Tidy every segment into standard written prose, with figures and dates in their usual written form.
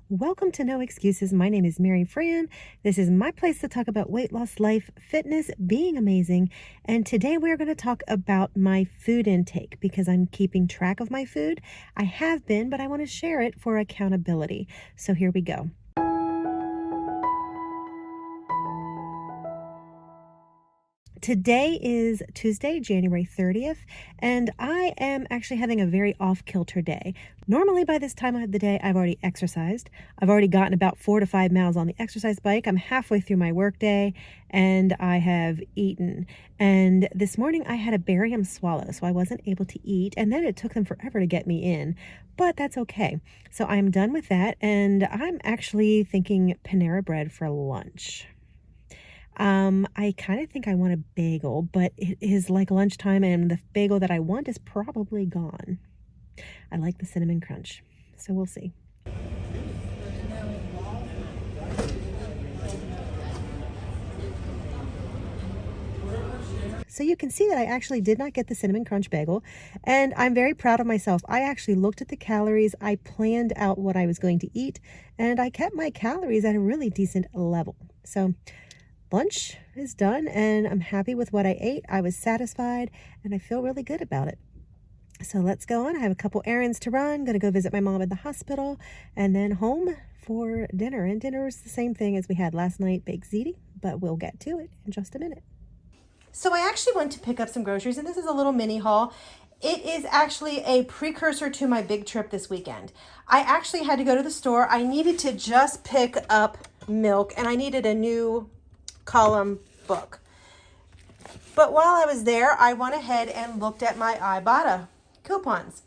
Welcome to No Excuses. My name is Mary Fran. This is my place to talk about weight loss, life, fitness, being amazing. And today we're going to talk about my food intake because I'm keeping track of my food. I have been, but I want to share it for accountability. So here we go. Today is Tuesday, January 30th, and I am actually having a very off-kilter day. Normally by this time of the day, I've already exercised. I've already gotten about 4 to 5 miles on the exercise bike. I'm halfway through my workday, and I have eaten. And this morning I had a barium swallow, so I wasn't able to eat, and then it took them forever to get me in, but that's okay. So I'm done with that, and I'm actually thinking Panera Bread for lunch. I kind of think I want a bagel, but it is like lunchtime and the bagel that I want is probably gone. I like the cinnamon crunch, so we'll see. So you can see that I actually did not get the cinnamon crunch bagel, and I'm very proud of myself. I actually looked at the calories, I planned out what I was going to eat, and I kept my calories at a really decent level. So lunch is done and I'm happy with what I ate. I was satisfied and I feel really good about it. So let's go on. I have a couple errands to run. I'm going to go visit my mom at the hospital and then home for dinner. And dinner is the same thing as we had last night, baked ziti, but we'll get to it in just a minute. So I actually went to pick up some groceries, and this is a little mini haul. It is actually a precursor to my big trip this weekend. I actually had to go to the store. I needed to just pick up milk and I needed a new column book. But while I was there, I went ahead and looked at my Ibotta coupons.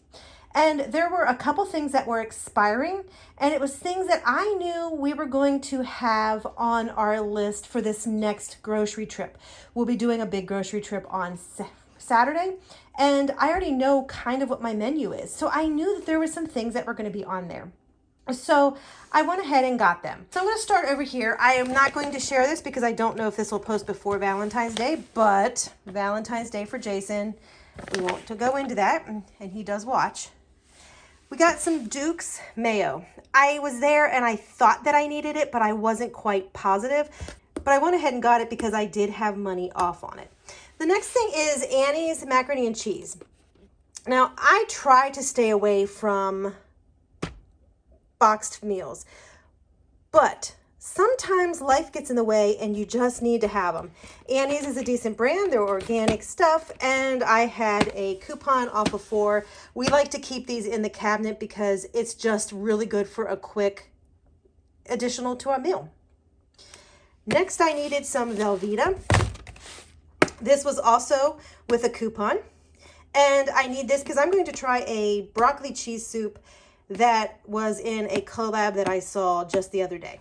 And there were a couple things that were expiring, and it was things that I knew we were going to have on our list for this next grocery trip. We'll be doing a big grocery trip on Saturday, and I already know kind of what my menu is. So I knew that there were some things that were going to be on there. So I went ahead and got them. So I'm going to start over here. I am not going to share this because I don't know if this will post before Valentine's Day, but Valentine's Day for Jason, we won't go into that, and he does watch. We got some Duke's mayo. I was there and I thought that I needed it, but I wasn't quite positive. But I went ahead and got it because I did have money off on it. The next thing is Annie's macaroni and cheese. Now, I try to stay away from boxed meals, but sometimes life gets in the way and you just need to have them. Annie's is a decent brand. They're organic stuff, and I had a coupon off of 4. We like to keep these in the cabinet because it's just really good for a quick additional to our meal. Next, I needed some Velveeta. This was also with a coupon, and I need this because I'm going to try a broccoli cheese soup that was in a collab that I saw just the other day.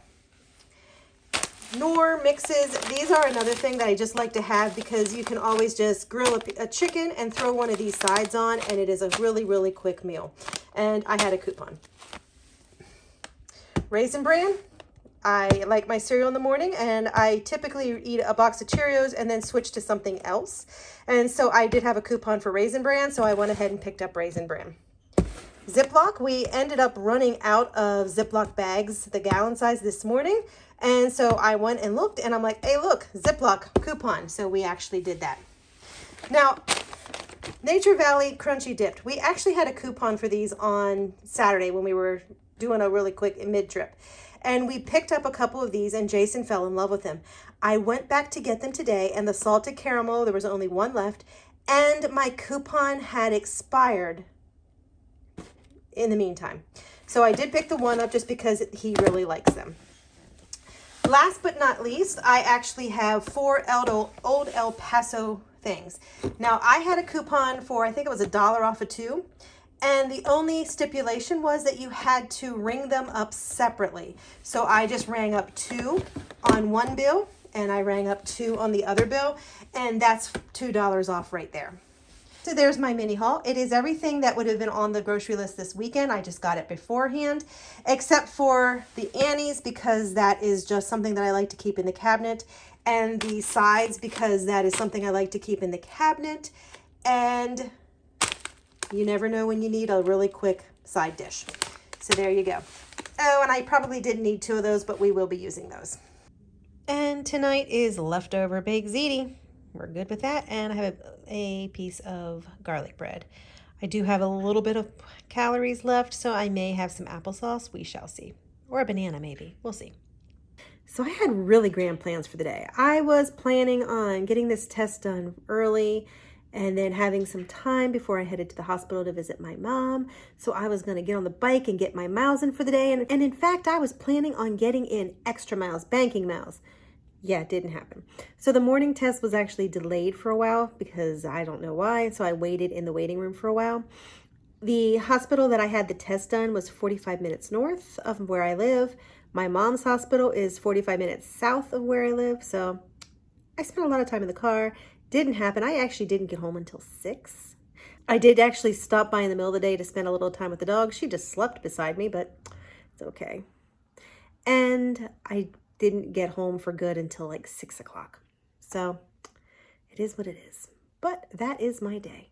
Knorr mixes. These are another thing that I just like to have because you can always just grill a chicken and throw one of these sides on, and it is a really, really quick meal. And I had a coupon. Raisin Bran. I like my cereal in the morning, and I typically eat a box of Cheerios and then switch to something else. And so I did have a coupon for Raisin Bran, so I went ahead and picked up Raisin Bran. Ziploc, we ended up running out of Ziploc bags, the gallon size, this morning. And so I went and looked, and I'm like, hey, look, Ziploc coupon. So we actually did that. Now, Nature Valley Crunchy Dipped. We actually had a coupon for these on Saturday when we were doing a really quick mid-trip. And we picked up a couple of these, and Jason fell in love with them. I went back to get them today, and the salted caramel, there was only one left, and my coupon had expired in the meantime. So I did pick the one up just because he really likes them. Last but not least, I actually have 4 Old El Paso things. Now, I had a coupon for, I think it was $1 off of 2. And the only stipulation was that you had to ring them up separately. So I just rang up 2 on one bill, and I rang up 2 on the other bill, and that's $2 off right there. So there's my mini haul. It is everything that would have been on the grocery list this weekend. I just got it beforehand, except for the Annie's because that is just something that I like to keep in the cabinet, and the sides because that is something I like to keep in the cabinet, and you never know when you need a really quick side dish. So there you go. Oh, and I probably didn't need 2 of those, but we will be using those. And tonight is leftover baked ziti. We're good with that. And I have a piece of garlic bread. I do have a little bit of calories left, so I may have some applesauce. We shall see. Or a banana, maybe. We'll see. So I had really grand plans for the day. I was planning on getting this test done early and then having some time before I headed to the hospital to visit my mom. So I was going to get on the bike and get my miles in for the day. And in fact, I was planning on getting in extra miles, banking miles. Yeah, it didn't happen. So the morning test was actually delayed for a while because I don't know why. So I waited in the waiting room for a while. The hospital that I had the test done was 45 minutes north of where I live. My mom's hospital is 45 minutes south of where I live. So I spent a lot of time in the car. Didn't happen. I actually didn't get home until 6. I did actually stop by in the middle of the day to spend a little time with the dog. She just slept beside me, but it's okay. And I didn't get home for good until like 6 o'clock. So it is what it is. But that is my day.